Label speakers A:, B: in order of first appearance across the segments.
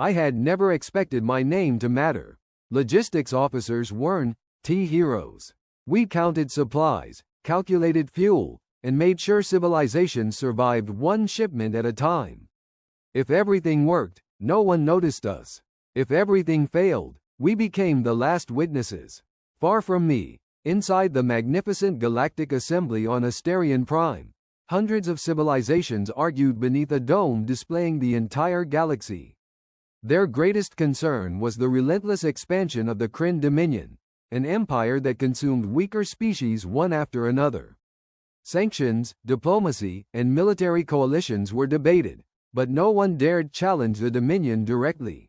A: I had never expected my name to matter. Logistics officers weren't heroes. We counted supplies, calculated fuel, and made sure civilization survived one shipment at a time. If everything worked, no one noticed us. If everything failed, we became the last witnesses. Far from me, inside the magnificent Galactic Assembly on Asterion Prime, hundreds of civilizations argued beneath a dome displaying the entire galaxy. Their greatest concern was the relentless expansion of the Krynn Dominion, an empire that consumed weaker species one after another. Sanctions, diplomacy, and military coalitions were debated, but no one dared challenge the Dominion directly.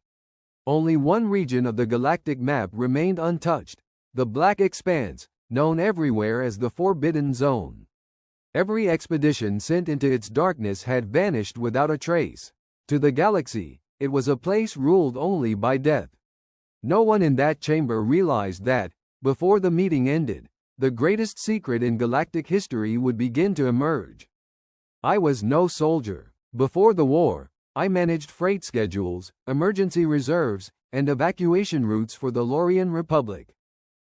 A: Only one region of the galactic map remained untouched, the Black Expanse, known everywhere as the Forbidden Zone. Every expedition sent into its darkness had vanished without a trace. To the galaxy, it was a place ruled only by death. No one in that chamber realized that, before the meeting ended, the greatest secret in galactic history would begin to emerge. I was no soldier. Before the war, I managed freight schedules, emergency reserves, and evacuation routes for the Lorian Republic.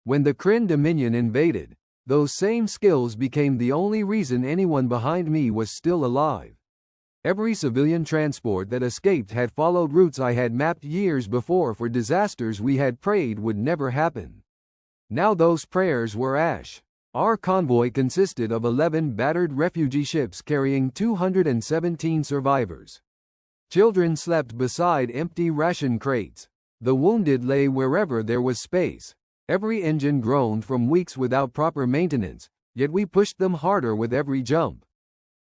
A: When the Krynn Dominion invaded, those same skills became the only reason anyone behind me was still alive. Every civilian transport that escaped had followed routes I had mapped years before for disasters we had prayed would never happen. Now those prayers were ash. Our convoy consisted of 11 battered refugee ships carrying 217 survivors. Children slept beside empty ration crates. The wounded lay wherever there was space. Every engine groaned from weeks without proper maintenance, yet we pushed them harder with every jump.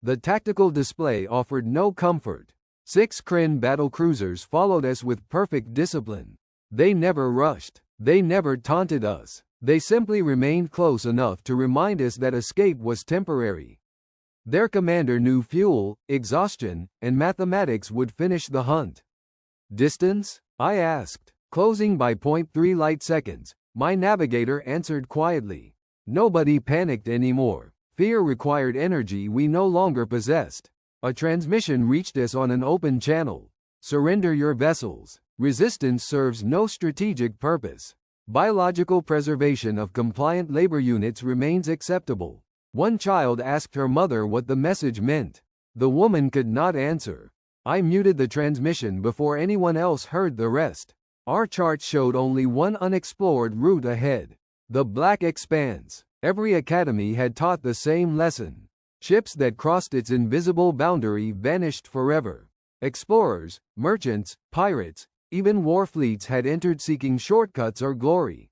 A: The tactical display offered no comfort. 6 Krynn battlecruisers followed us with perfect discipline. They never rushed. They never taunted us. They simply remained close enough to remind us that escape was temporary. Their commander knew fuel, exhaustion, and mathematics would finish the hunt. Distance? I asked. Closing by 0.3 light seconds, my navigator answered quietly. Nobody panicked anymore. Fear required energy we no longer possessed. A transmission reached us on an open channel. Surrender your vessels. Resistance serves no strategic purpose. Biological preservation of compliant labor units remains acceptable. One child asked her mother what the message meant. The woman could not answer. I muted the transmission before anyone else heard the rest. Our charts showed only one unexplored route ahead. The Black Expanse. Every academy had taught the same lesson. Ships that crossed its invisible boundary vanished forever. Explorers, merchants, pirates, even war fleets had entered seeking shortcuts or glory.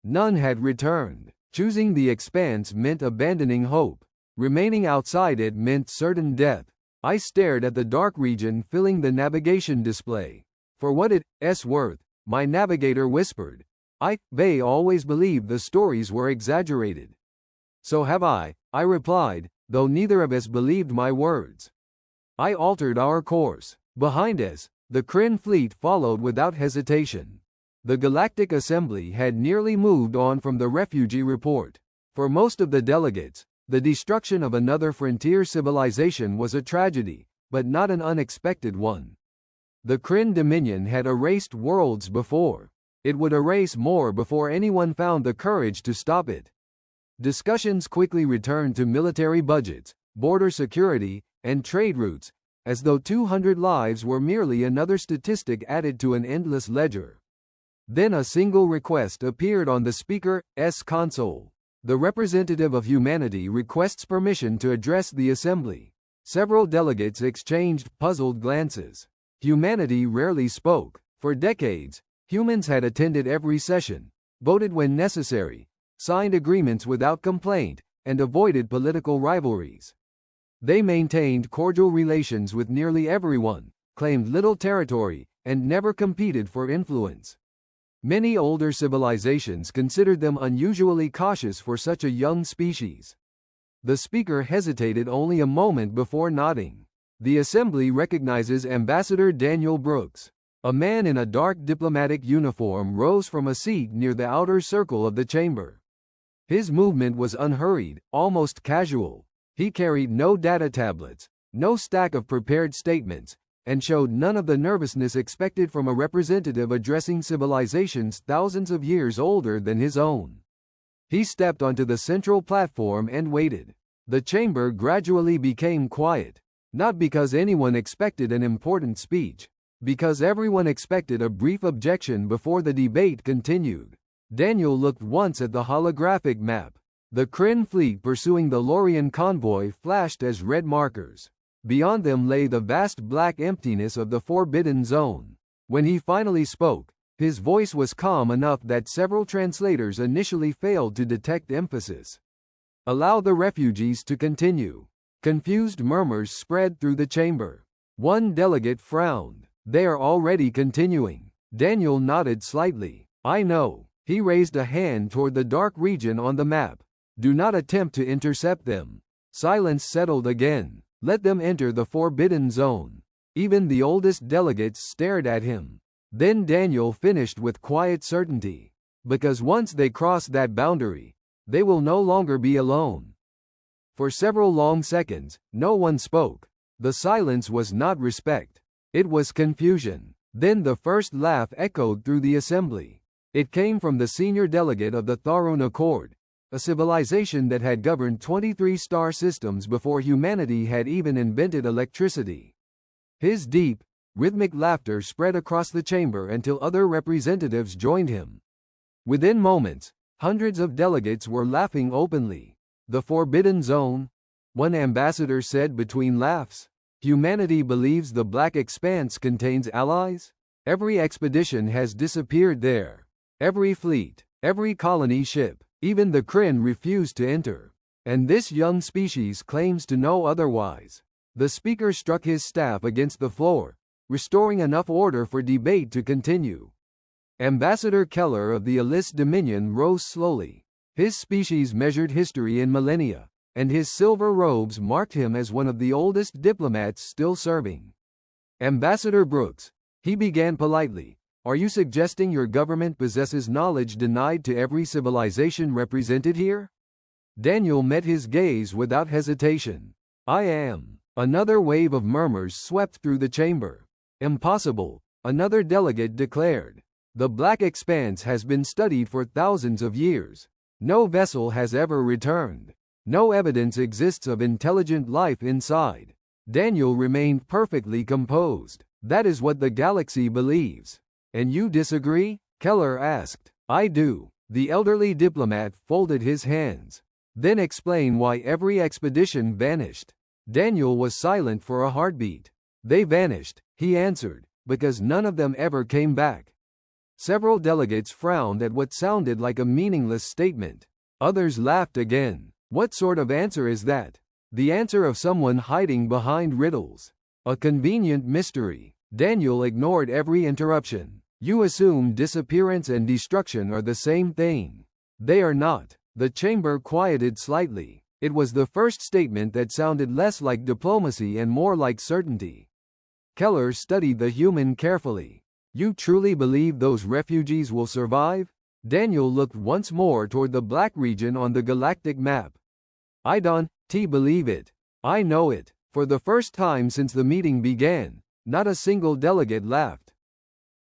A: None had returned. Choosing the Expanse meant abandoning hope. Remaining outside it meant certain death. I stared at the dark region filling the navigation display. For what it's worth, my navigator whispered. They always believed the stories were exaggerated. So have I replied, though neither of us believed my words. I altered our course. Behind us, the Krynn fleet followed without hesitation. The Galactic Assembly had nearly moved on from the refugee report. For most of the delegates, the destruction of another frontier civilization was a tragedy, but not an unexpected one. The Krynn Dominion had erased worlds before. It would erase more before anyone found the courage to stop it. Discussions quickly returned to military budgets, border security, and trade routes, as though 200 lives were merely another statistic added to an endless ledger. Then a single request appeared on the speaker's console. The representative of humanity requests permission to address the assembly. Several delegates exchanged puzzled glances. Humanity rarely spoke. For decades, humans had attended every session, voted when necessary, signed agreements without complaint, and avoided political rivalries. They maintained cordial relations with nearly everyone, claimed little territory, and never competed for influence. Many older civilizations considered them unusually cautious for such a young species. The speaker hesitated only a moment before nodding. The assembly recognizes Ambassador Daniel Brooks. A man in a dark diplomatic uniform rose from a seat near the outer circle of the chamber. His movement was unhurried, almost casual. He carried no data tablets, no stack of prepared statements, and showed none of the nervousness expected from a representative addressing civilizations thousands of years older than his own. He stepped onto the central platform and waited. The chamber gradually became quiet, not because anyone expected an important speech, because everyone expected a brief objection before the debate continued. Daniel looked once at the holographic map. The Krynn fleet pursuing the Lorian convoy flashed as red markers. Beyond them lay the vast black emptiness of the Forbidden Zone. When he finally spoke, his voice was calm enough that several translators initially failed to detect emphasis. "Allow the refugees to continue." Confused murmurs spread through the chamber. One delegate frowned. "They are already continuing." Daniel nodded slightly. "I know." He raised a hand toward the dark region on the map. "Do not attempt to intercept them." Silence settled again. "Let them enter the Forbidden Zone." Even the oldest delegates stared at him. Then Daniel finished with quiet certainty. "Because once they cross that boundary, they will no longer be alone." For several long seconds, no one spoke. The silence was not respect. It was confusion. Then the first laugh echoed through the assembly. It came from the senior delegate of the Tharun Accord, a civilization that had governed 23 star systems before humanity had even invented electricity. His deep, rhythmic laughter spread across the chamber until other representatives joined him. Within moments, hundreds of delegates were laughing openly. "The Forbidden Zone?" one ambassador said between laughs. "Humanity believes the Black Expanse contains allies? Every expedition has disappeared there. Every fleet, every colony ship, even the Krynn refused to enter. And this young species claims to know otherwise." The speaker struck his staff against the floor, restoring enough order for debate to continue. Ambassador Keller of the Aegis Dominion rose slowly. His species measured history in millennia, and his silver robes marked him as one of the oldest diplomats still serving. "Ambassador Brooks," he began politely, "are you suggesting your government possesses knowledge denied to every civilization represented here?" Daniel met his gaze without hesitation. "I am." Another wave of murmurs swept through the chamber. "Impossible," another delegate declared. "The Black Expanse has been studied for thousands of years. No vessel has ever returned. No evidence exists of intelligent life inside." Daniel remained perfectly composed. "That is what the galaxy believes." "And you disagree?" Keller asked. "I do." The elderly diplomat folded his hands. "Then explain why every expedition vanished." Daniel was silent for a heartbeat. "They vanished," he answered, "because none of them ever came back." Several delegates frowned at what sounded like a meaningless statement. Others laughed again. "What sort of answer is that?" "The answer of someone hiding behind riddles. A convenient mystery." Daniel ignored every interruption. "You assume disappearance and destruction are the same thing. They are not." The chamber quieted slightly. It was the first statement that sounded less like diplomacy and more like certainty. Keller studied the human carefully. "You truly believe those refugees will survive?" Daniel looked once more toward the black region on the galactic map. "I don't believe it. I know it." For the first time since the meeting began, not a single delegate laughed.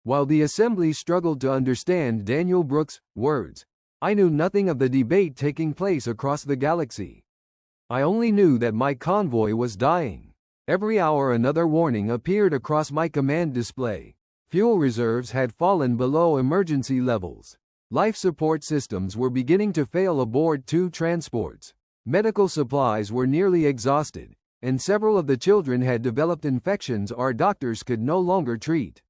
A: While the assembly struggled to understand Daniel Brooks' words, I knew nothing of the debate taking place across the galaxy. I only knew that my convoy was dying. Every hour another warning appeared across my command display. Fuel reserves had fallen below emergency levels. Life support systems were beginning to fail aboard 2 transports. Medical supplies were nearly exhausted, and several of the children had developed infections our doctors could no longer treat.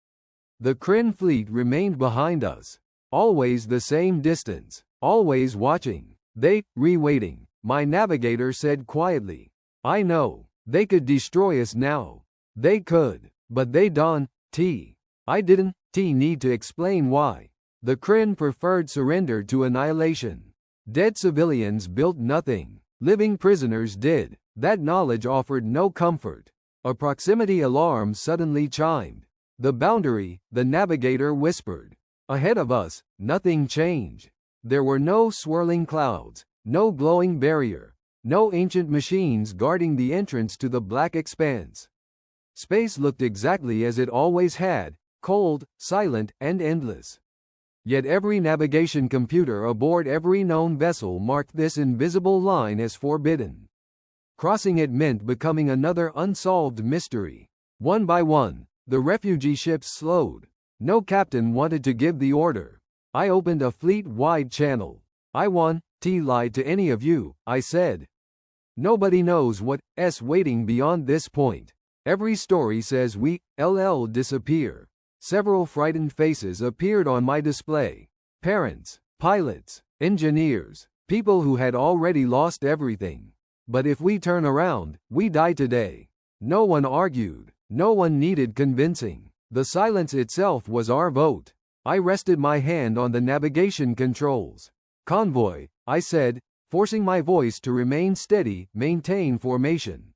A: The Krynn fleet remained behind us. Always the same distance. Always watching. "They, re-waiting," my navigator said quietly. "I know. They could destroy us now. They could. But they don't. I didn't need to explain why. The Krynn preferred surrender to annihilation. Dead civilians built nothing. Living prisoners did. That knowledge offered no comfort." A proximity alarm suddenly chimed. "The boundary," the navigator whispered. Ahead of us, nothing changed. There were no swirling clouds, no glowing barrier, no ancient machines guarding the entrance to the Black Expanse. Space looked exactly as it always had, cold, silent, and endless. Yet every navigation computer aboard every known vessel marked this invisible line as forbidden. Crossing it meant becoming another unsolved mystery. One by one, the refugee ships slowed. No captain wanted to give the order. I opened a fleet-wide channel. "I won, lied to any of you," I said. "Nobody knows what's waiting beyond this point. Every story says we disappear." Several frightened faces appeared on my display. Parents, pilots, engineers, people who had already lost everything. "But if we turn around, we die today." No one argued. No one needed convincing. The silence itself was our vote. I rested my hand on the navigation controls. "Convoy," I said, forcing my voice to remain steady, "maintain formation.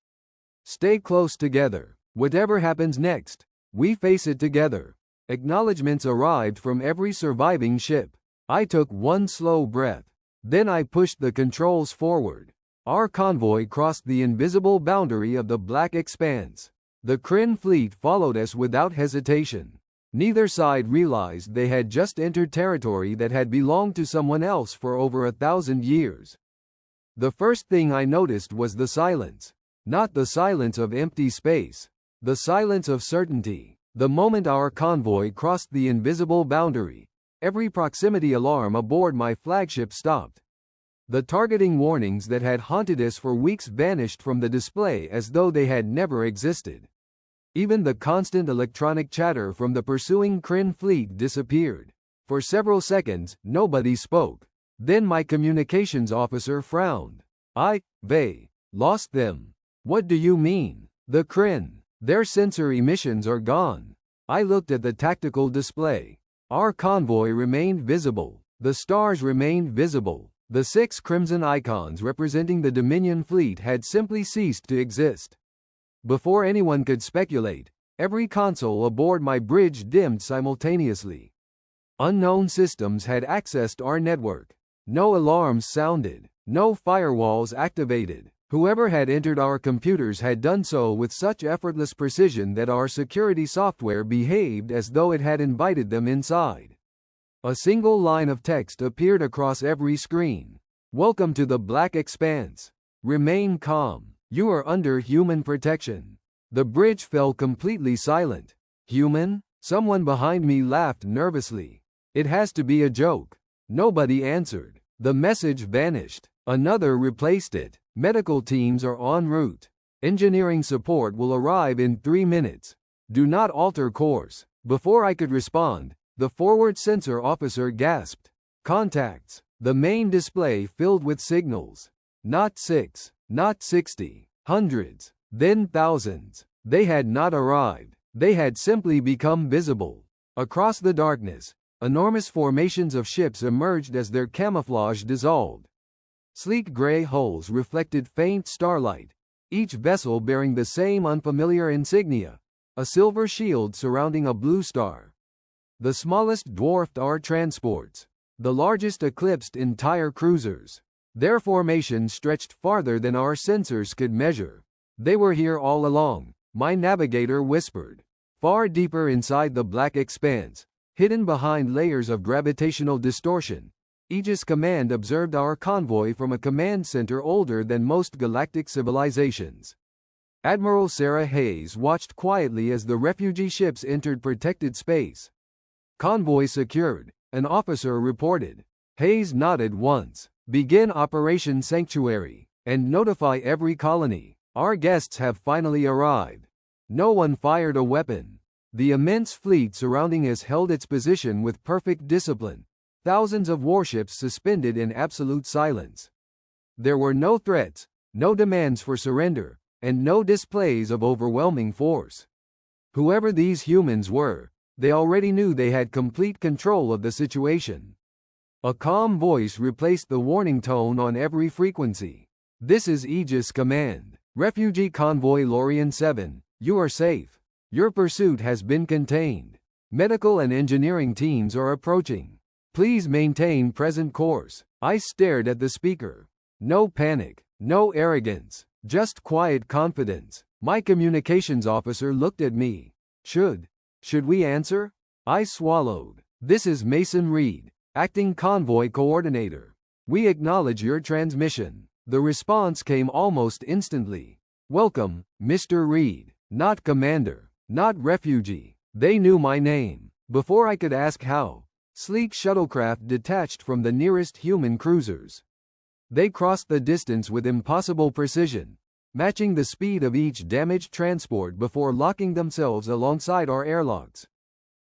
A: Stay close together. Whatever happens next, we face it together." Acknowledgements arrived from every surviving ship. I took one slow breath. Then I pushed the controls forward. Our convoy crossed the invisible boundary of the Black Expanse. The Krynn fleet followed us without hesitation. Neither side realized they had just entered territory that had belonged to someone else for over 1,000 years. The first thing I noticed was the silence. Not the silence of empty space. The silence of certainty. The moment our convoy crossed the invisible boundary, every proximity alarm aboard my flagship stopped. The targeting warnings that had haunted us for weeks vanished from the display as though they had never existed. Even the constant electronic chatter from the pursuing Krynn fleet disappeared. For several seconds, nobody spoke. Then my communications officer frowned. "They lost them." "What do you mean?" "The Krynn. Their sensor emissions are gone." I looked at the tactical display. Our convoy remained visible. The stars remained visible. The 6 crimson icons representing the Dominion fleet had simply ceased to exist. Before anyone could speculate, every console aboard my bridge dimmed simultaneously. Unknown systems had accessed our network. No alarms sounded. No firewalls activated. Whoever had entered our computers had done so with such effortless precision that our security software behaved as though it had invited them inside. A single line of text appeared across every screen. "Welcome to the Black Expanse. Remain calm. You are under human protection." The bridge fell completely silent. "Human?" Someone behind me laughed nervously. "It has to be a joke." Nobody answered. The message vanished. Another replaced it. "Medical teams are en route. Engineering support will arrive in 3 minutes. Do not alter course." Before I could respond, the forward sensor officer gasped. "Contacts." The main display filled with signals. Not 6, not 60, hundreds, then thousands. They had not arrived. They had simply become visible. Across the darkness, enormous formations of ships emerged as their camouflage dissolved. Sleek gray hulls reflected faint starlight, each vessel bearing the same unfamiliar insignia, a silver shield surrounding a blue star. The smallest dwarfed our transports. The largest eclipsed entire cruisers. Their formation stretched farther than our sensors could measure. "They were here all along," my navigator whispered. Far deeper inside the Black Expanse, hidden behind layers of gravitational distortion, Aegis Command observed our convoy from a command center older than most galactic civilizations. Admiral Sarah Hayes watched quietly as the refugee ships entered protected space. "Convoy secured," an officer reported. Hayes nodded once. "Begin Operation Sanctuary, and notify every colony. Our guests have finally arrived." No one fired a weapon. The immense fleet surrounding us held its position with perfect discipline, thousands of warships suspended in absolute silence. There were no threats, no demands for surrender, and no displays of overwhelming force. Whoever these humans were, they already knew they had complete control of the situation. A calm voice replaced the warning tone on every frequency. "This is Aegis Command. Refugee Convoy Lorian 7, you are safe. Your pursuit has been contained. Medical and engineering teams are approaching. Please maintain present course." I stared at the speaker. No panic, no arrogance, just quiet confidence. My communications officer looked at me. Should we answer? I swallowed. This is Mason Reed, acting convoy coordinator. We acknowledge your transmission. The response came almost instantly. Welcome, Mr. Reed. Not commander. Not refugee. They knew my name. Before I could ask how, sleek shuttlecraft detached from the nearest human cruisers. They crossed the distance with impossible precision, matching the speed of each damaged transport before locking themselves alongside our airlocks.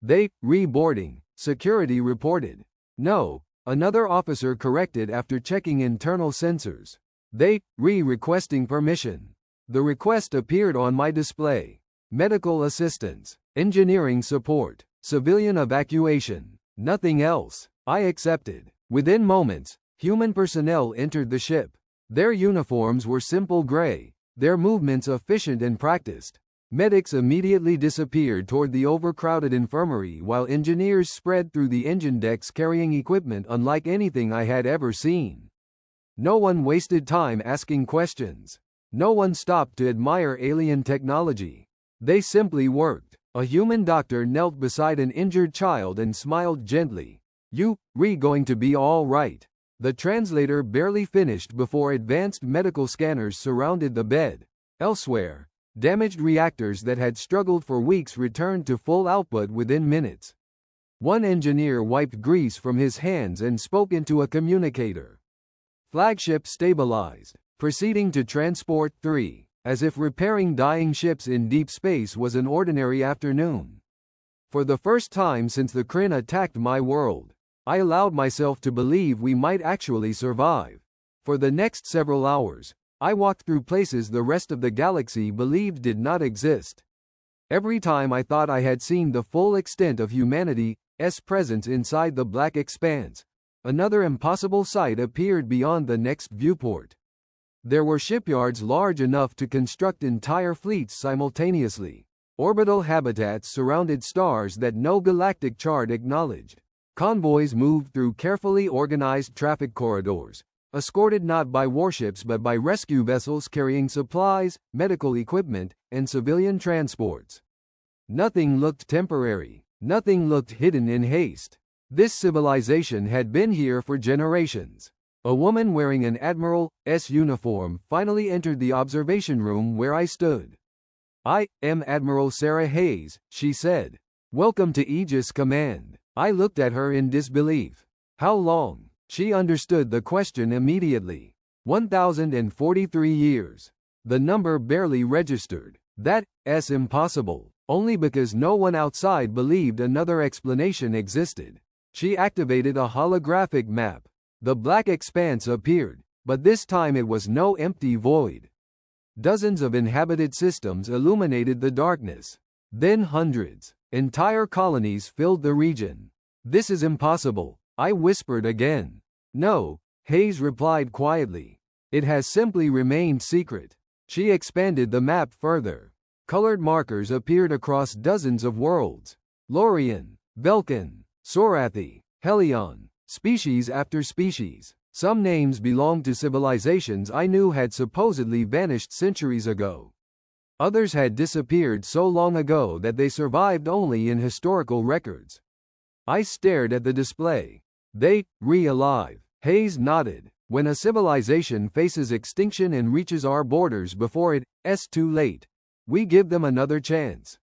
A: They, reboarding, security reported. No, another officer corrected after checking internal sensors. They, requesting permission. The request appeared on my display. Medical assistance, engineering support, civilian evacuation, nothing else. I accepted. Within moments, human personnel entered the ship. Their uniforms were simple gray, their movements efficient and practiced. Medics immediately disappeared toward the overcrowded infirmary while engineers spread through the engine decks carrying equipment unlike anything I had ever seen. No one wasted time asking questions. No one stopped to admire alien technology. They simply worked. A human doctor knelt beside an injured child and smiled gently. You, going to be all right. The translator barely finished before advanced medical scanners surrounded the bed. Elsewhere, damaged reactors that had struggled for weeks returned to full output within minutes. One engineer wiped grease from his hands and spoke into a communicator. Flagship stabilized. Proceeding to Transport 3, as if repairing dying ships in deep space was an ordinary afternoon. For the first time since the Krynn attacked my world, I allowed myself to believe we might actually survive. For the next several hours, I walked through places the rest of the galaxy believed did not exist. Every time I thought I had seen the full extent of humanity's presence inside the Black Expanse, another impossible sight appeared beyond the next viewport. There were shipyards large enough to construct entire fleets simultaneously. Orbital habitats surrounded stars that no galactic chart acknowledged. Convoys moved through carefully organized traffic corridors, escorted not by warships but by rescue vessels carrying supplies, medical equipment, and civilian transports. Nothing looked temporary. Nothing looked hidden in haste. This civilization had been here for generations. A woman wearing an admiral's uniform finally entered the observation room where I stood. I am Admiral Sarah Hayes, she said. Welcome to Aegis Command. I looked at her in disbelief. How long? She understood the question immediately. 1,043 years. The number barely registered. That's impossible. Only because no one outside believed another explanation existed. She activated a holographic map. The Black Expanse appeared, but this time it was no empty void. Dozens of inhabited systems illuminated the darkness. Then hundreds, entire colonies filled the region. This is impossible, I whispered again. No, Hayes replied quietly. It has simply remained secret. She expanded the map further. Colored markers appeared across dozens of worlds. Lorian, Belkan, Sorathi, Helion. Species after species. Some names belonged to civilizations I knew had supposedly vanished centuries ago. Others had disappeared so long ago that they survived only in historical records. I stared at the display. They, alive. Hayes nodded. When a civilization faces extinction and reaches our borders before it's too late, we give them another chance.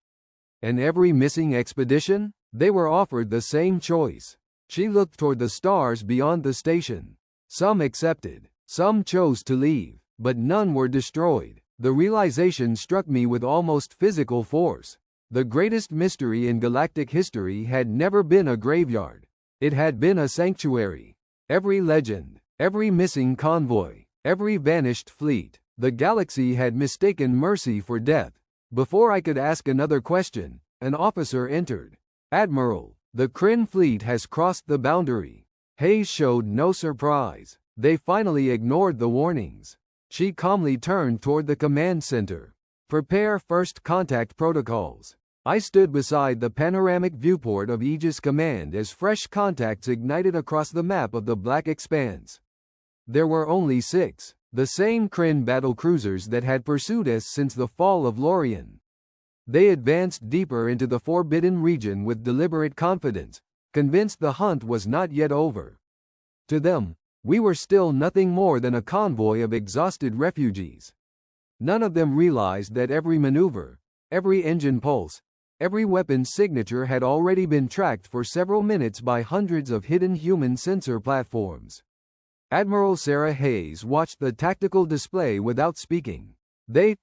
A: And every missing expedition? They were offered the same choice. She looked toward the stars beyond the station. Some accepted, some chose to leave, but none were destroyed. The realization struck me with almost physical force. The greatest mystery in galactic history had never been a graveyard. It had been a sanctuary. Every legend, every missing convoy, every vanished fleet, the galaxy had mistaken mercy for death. Before I could ask another question, an officer entered. Admiral, the Krynn fleet has crossed the boundary. Hayes showed no surprise. They finally ignored the warnings. She calmly turned toward the command center. Prepare first contact protocols. I stood beside the panoramic viewport of Aegis Command as fresh contacts ignited across the map of the Black Expanse. There were only 6. The same Krynn battlecruisers that had pursued us since the fall of Lorian. They advanced deeper into the forbidden region with deliberate confidence, convinced the hunt was not yet over. To them, we were still nothing more than a convoy of exhausted refugees. None of them realized that every maneuver, every engine pulse, every weapon's signature had already been tracked for several minutes by hundreds of hidden human sensor platforms. Admiral Sarah Hayes watched the tactical display without speaking. They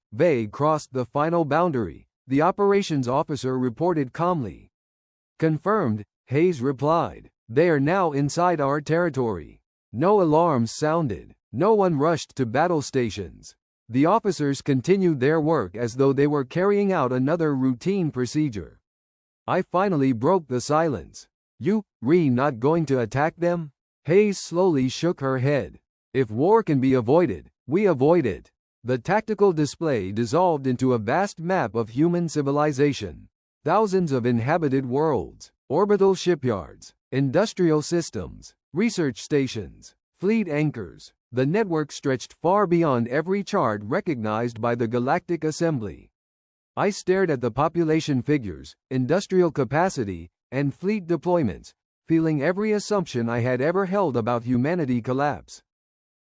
A: crossed the final boundary, the operations officer reported calmly. Confirmed, Hayes replied. They are now inside our territory. No alarms sounded. No one rushed to battle stations. The officers continued their work as though they were carrying out another routine procedure. I finally broke the silence. You, not going to attack them? Hayes slowly shook her head. If war can be avoided, we avoid it. The tactical display dissolved into a vast map of human civilization. Thousands of inhabited worlds, orbital shipyards, industrial systems, research stations, fleet anchors. The network stretched far beyond every chart recognized by the Galactic Assembly. I stared at the population figures, industrial capacity, and fleet deployments, feeling every assumption I had ever held about humanity collapse.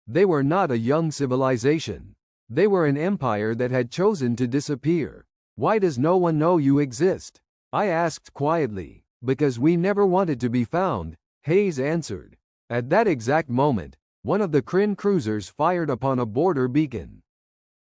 A: They were not a young civilization. They were an empire that had chosen to disappear. Why does no one know you exist? I asked quietly. Because we never wanted to be found, Hayes answered. At that exact moment, one of the Krynn cruisers fired upon a border beacon.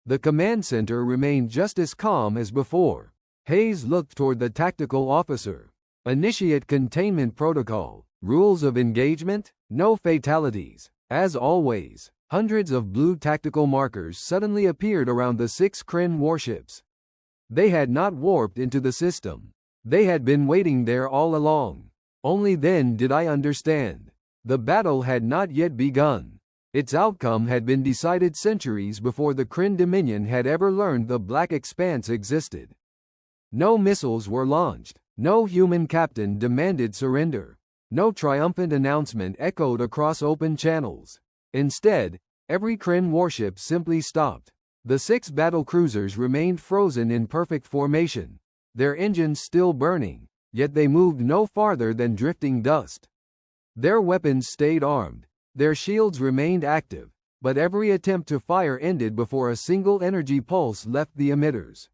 A: The command center remained just as calm as before. Hayes looked toward the tactical officer. Initiate containment protocol. Rules of engagement? No fatalities. As always, hundreds of blue tactical markers suddenly appeared around the 6 Krynn warships. They had not warped into the system. They had been waiting there all along. Only then did I understand. The battle had not yet begun. Its outcome had been decided centuries before the Krynn Dominion had ever learned the Black Expanse existed. No missiles were launched. No human captain demanded surrender. No triumphant announcement echoed across open channels. Instead, every Krynn warship simply stopped. The 6 battlecruisers remained frozen in perfect formation, their engines still burning, yet they moved no farther than drifting dust. Their weapons stayed armed, their shields remained active, but every attempt to fire ended before a single energy pulse left the emitters.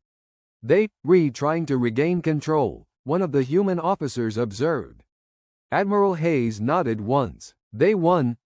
A: They, trying to regain control, one of the human officers observed. Admiral Hayes nodded once. They won,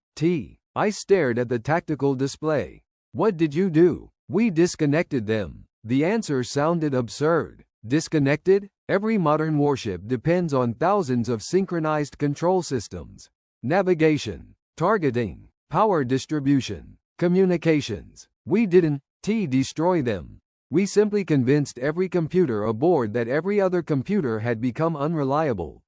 A: I stared at the tactical display. What did you do? We disconnected them. The answer sounded absurd. Disconnected? Every modern warship depends on thousands of synchronized control systems. Navigation, targeting, power distribution, communications. We didn't destroy them. We simply convinced every computer aboard that every other computer had become unreliable.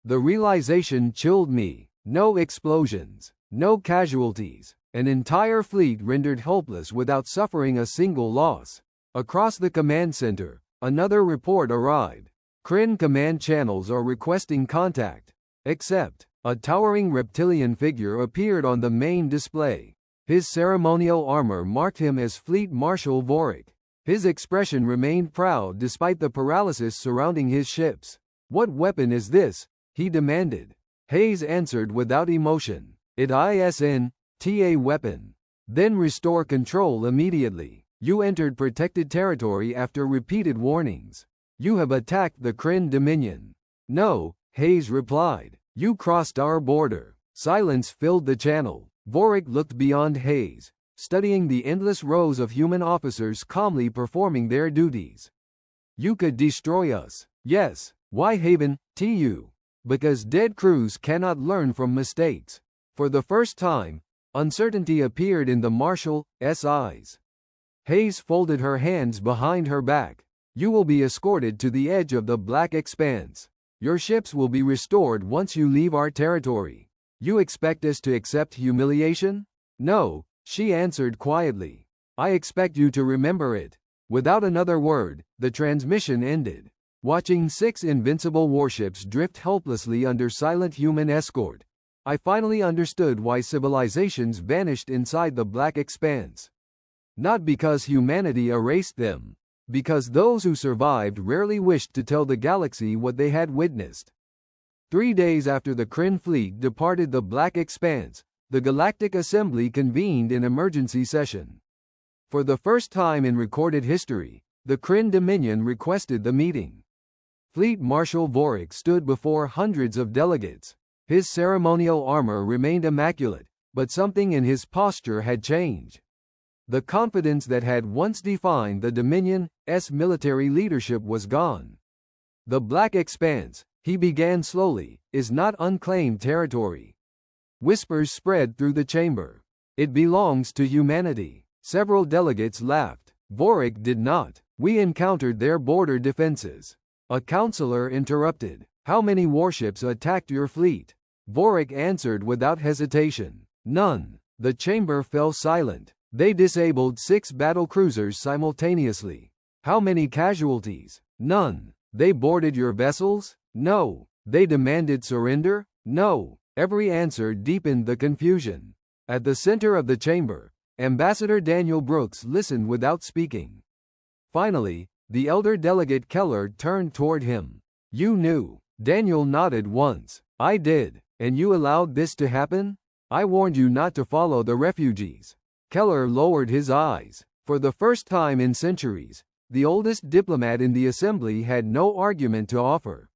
A: The realization chilled me. No explosions, no casualties, an entire fleet rendered helpless without suffering a single loss. Across the command center, another report arrived. Krynn command channels are requesting contact. Except, a towering reptilian figure appeared on the main display. His ceremonial armor marked him as Fleet Marshal Vorik. His expression remained proud despite the paralysis surrounding his ships. What weapon is this? He demanded. Hayes answered without emotion. It isn't a weapon. Then restore control immediately. You entered protected territory after repeated warnings. You have attacked the Krynn Dominion. No, Hayes replied. You crossed our border. Silence filled the channel. Vorik looked beyond Hayes, studying the endless rows of human officers calmly performing their duties. You could destroy us. Yes. Why haven't you? Because dead crews cannot learn from mistakes. For the first time, uncertainty appeared in the Marshal's eyes. Hayes folded her hands behind her back. You will be escorted to the edge of the Black Expanse. Your ships will be restored once you leave our territory. You expect us to accept humiliation? No, she answered quietly. I expect you to remember it. Without another word, the transmission ended. Watching 6 invincible warships drift helplessly under silent human escort, I finally understood why civilizations vanished inside the Black Expanse. Not because humanity erased them, because those who survived rarely wished to tell the galaxy what they had witnessed. 3 days after the Krynn fleet departed the Black Expanse, the Galactic Assembly convened an emergency session. For the first time in recorded history, the Krynn Dominion requested the meeting. Fleet Marshal Vorik stood before hundreds of delegates. His ceremonial armor remained immaculate, but something in his posture had changed. The confidence that had once defined the Dominion's military leadership was gone. The Black Expanse, he began slowly, is not unclaimed territory. Whispers spread through the chamber. It belongs to humanity. Several delegates laughed. Vorik did not. We encountered their border defenses. A counselor interrupted. How many warships attacked your fleet? Vorik answered without hesitation. None. The chamber fell silent. They disabled 6 battlecruisers simultaneously. How many casualties? None. They boarded your vessels? No. They demanded surrender? No. Every answer deepened the confusion. At the center of the chamber, Ambassador Daniel Brooks listened without speaking. Finally, the elder delegate Keller turned toward him. You knew. Daniel nodded once. I did. And you allowed this to happen? I warned you not to follow the refugees. Keller lowered his eyes. For the first time in centuries, the oldest diplomat in the assembly had no argument to offer.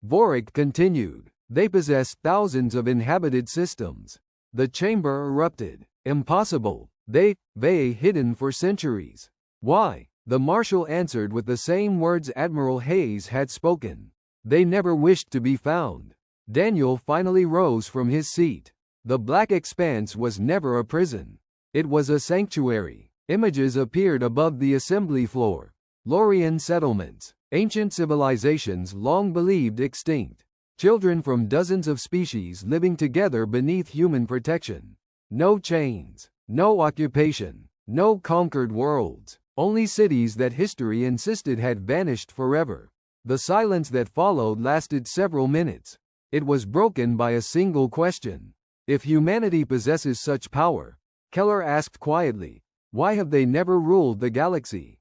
A: Vorik continued. They possess thousands of inhabited systems. The chamber erupted. Impossible. They've hidden for centuries. Why? The marshal answered with the same words Admiral Hayes had spoken. They never wished to be found. Daniel finally rose from his seat. The Black Expanse was never a prison. It was a sanctuary. Images appeared above the assembly floor. Lorian settlements. Ancient civilizations long believed extinct. Children from dozens of species living together beneath human protection. No chains. No occupation. No conquered worlds. Only cities that history insisted had vanished forever. The silence that followed lasted several minutes. It was broken by a single question. If humanity possesses such power, Keller asked quietly, why have they never ruled the galaxy?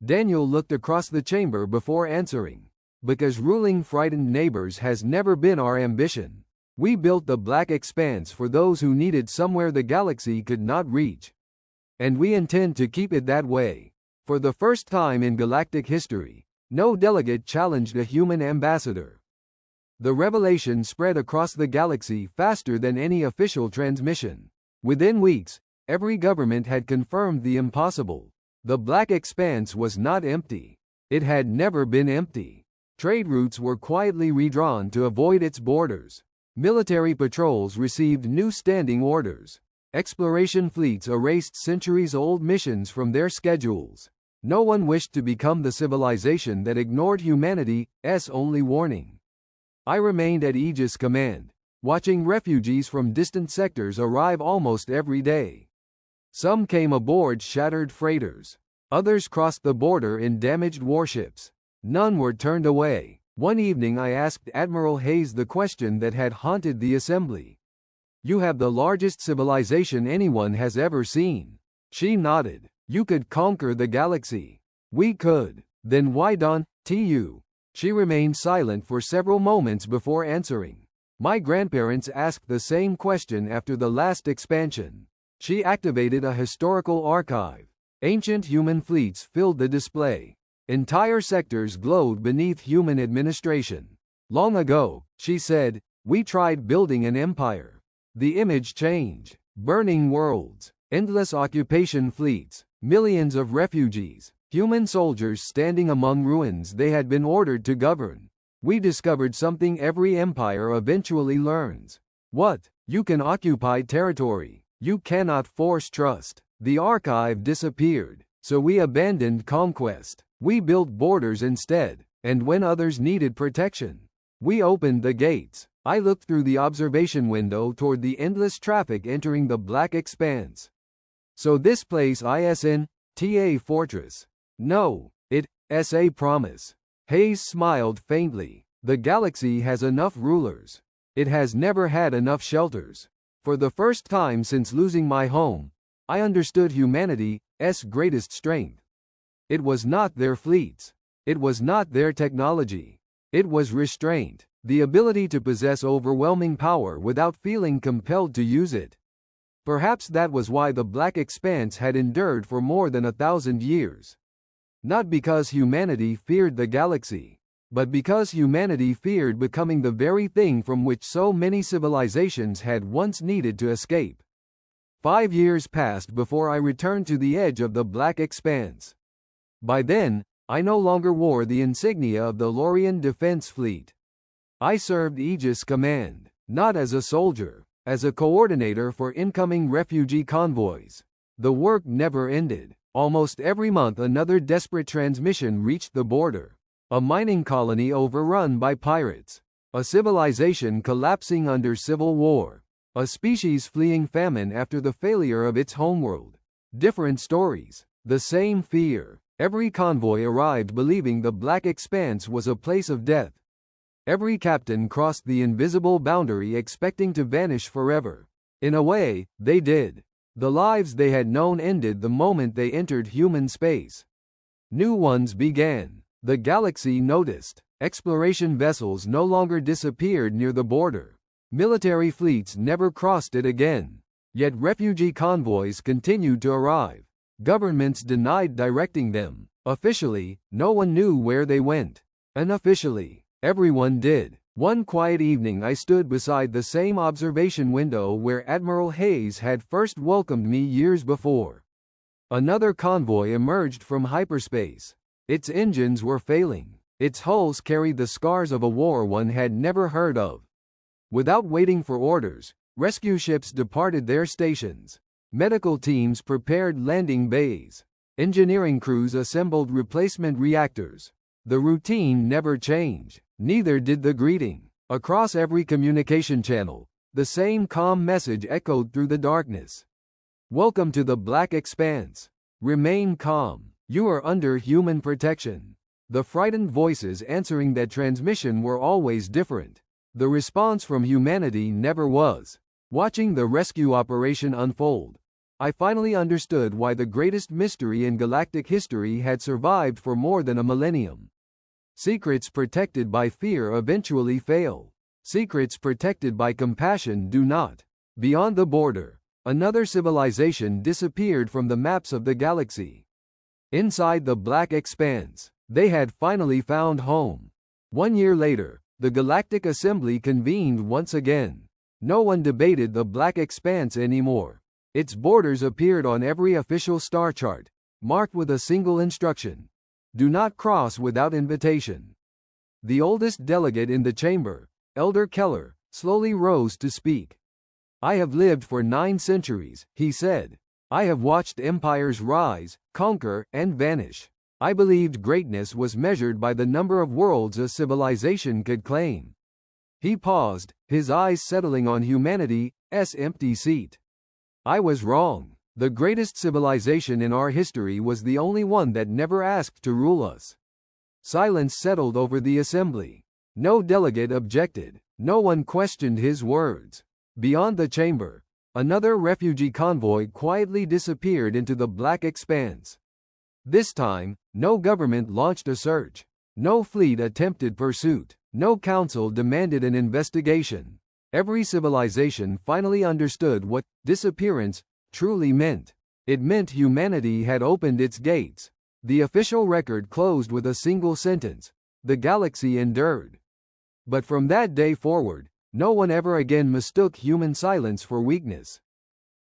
A: Daniel looked across the chamber before answering. Because ruling frightened neighbors has never been our ambition. We built the Black Expanse for those who needed somewhere the galaxy could not reach. And we intend to keep it that way. For the first time in galactic history, no delegate challenged a human ambassador. The revelation spread across the galaxy faster than any official transmission. Within weeks, every government had confirmed the impossible. The Black Expanse was not empty. It had never been empty. Trade routes were quietly redrawn to avoid its borders. Military patrols received new standing orders. Exploration fleets erased centuries-old missions from their schedules. No one wished to become the civilization that ignored humanity's only warning. I remained at Aegis Command, watching refugees from distant sectors arrive almost every day. Some came aboard shattered freighters. Others crossed the border in damaged warships. None were turned away. One evening I asked Admiral Hayes the question that had haunted the assembly. You have the largest civilization anyone has ever seen. She nodded. You could conquer the galaxy. We could. Then why don't you? She remained silent for several moments before answering. My grandparents asked the same question after the last expansion. She activated a historical archive. Ancient human fleets filled the display. Entire sectors glowed beneath human administration. Long ago, she said, we tried building an empire. The image changed. Burning worlds, endless occupation fleets, millions of refugees, human soldiers standing among ruins they had been ordered to govern. We discovered something every empire eventually learns. What? You can occupy territory. You cannot force trust. The archive disappeared, so we abandoned conquest. We built borders instead, and when others needed protection, we opened the gates. I looked through the observation window toward the endless traffic entering the Black Expanse. So this place isn't a fortress. No, it's a promise. Hayes smiled faintly. The galaxy has enough rulers. It has never had enough shelters. For the first time since losing my home, I understood humanity's greatest strength. It was not their fleets. It was not their technology. It was restraint, the ability to possess overwhelming power without feeling compelled to use it. Perhaps that was why the Black Expanse had endured for more than 1,000 years. Not because humanity feared the galaxy, but because humanity feared becoming the very thing from which so many civilizations had once needed to escape. 5 years passed before I returned to the edge of the Black Expanse. By then, I no longer wore the insignia of the Lorian Defense Fleet. I served Aegis Command, not as a soldier, as a coordinator for incoming refugee convoys. The work never ended. Almost every month another desperate transmission reached the border. A mining colony overrun by pirates. A civilization collapsing under civil war. A species fleeing famine after the failure of its homeworld. Different stories. The same fear. Every convoy arrived believing the Black Expanse was a place of death. Every captain crossed the invisible boundary expecting to vanish forever. In a way, they did. The lives they had known ended the moment they entered human space. New ones began. The galaxy noticed. Exploration vessels no longer disappeared near the border. Military fleets never crossed it again. Yet refugee convoys continued to arrive. Governments denied directing them. Officially, no one knew where they went. Unofficially, everyone did. One quiet evening I stood beside the same observation window where Admiral Hayes had first welcomed me years before. Another convoy emerged from hyperspace. Its engines were failing. Its hulls carried the scars of a war one had never heard of. Without waiting for orders, rescue ships departed their stations. Medical teams prepared landing bays. Engineering crews assembled replacement reactors. The routine never changed. Neither did the greeting. Across every communication channel, the same calm message echoed through the darkness. Welcome to the Black Expanse. Remain calm. You are under human protection. The frightened voices answering that transmission were always different. The response from humanity never was. Watching the rescue operation unfold, I finally understood why the greatest mystery in galactic history had survived for more than a millennium. Secrets protected by fear eventually fail. Secrets protected by compassion do not. Beyond the border, another civilization disappeared from the maps of the galaxy. Inside the Black Expanse, they had finally found home. 1 year later, the Galactic Assembly convened once again. No one debated the Black Expanse anymore. Its borders appeared on every official star chart, marked with a single instruction: do not cross without invitation. The oldest delegate in the chamber, Elder Keller, slowly rose to speak. I have lived for 9 centuries, he said. I have watched empires rise, conquer, and vanish. I believed greatness was measured by the number of worlds a civilization could claim. He paused, his eyes settling on humanity's empty seat. I was wrong. The greatest civilization in our history was the only one that never asked to rule us. Silence settled over the assembly. No delegate objected. No one questioned his words. Beyond the chamber, another refugee convoy quietly disappeared into the Black Expanse. This time, no government launched a search. No fleet attempted pursuit. No council demanded an investigation. Every civilization finally understood what disappearance truly meant. It meant humanity had opened its gates. The official record closed with a single sentence: the galaxy endured. But from that day forward, no one ever again mistook human silence for weakness.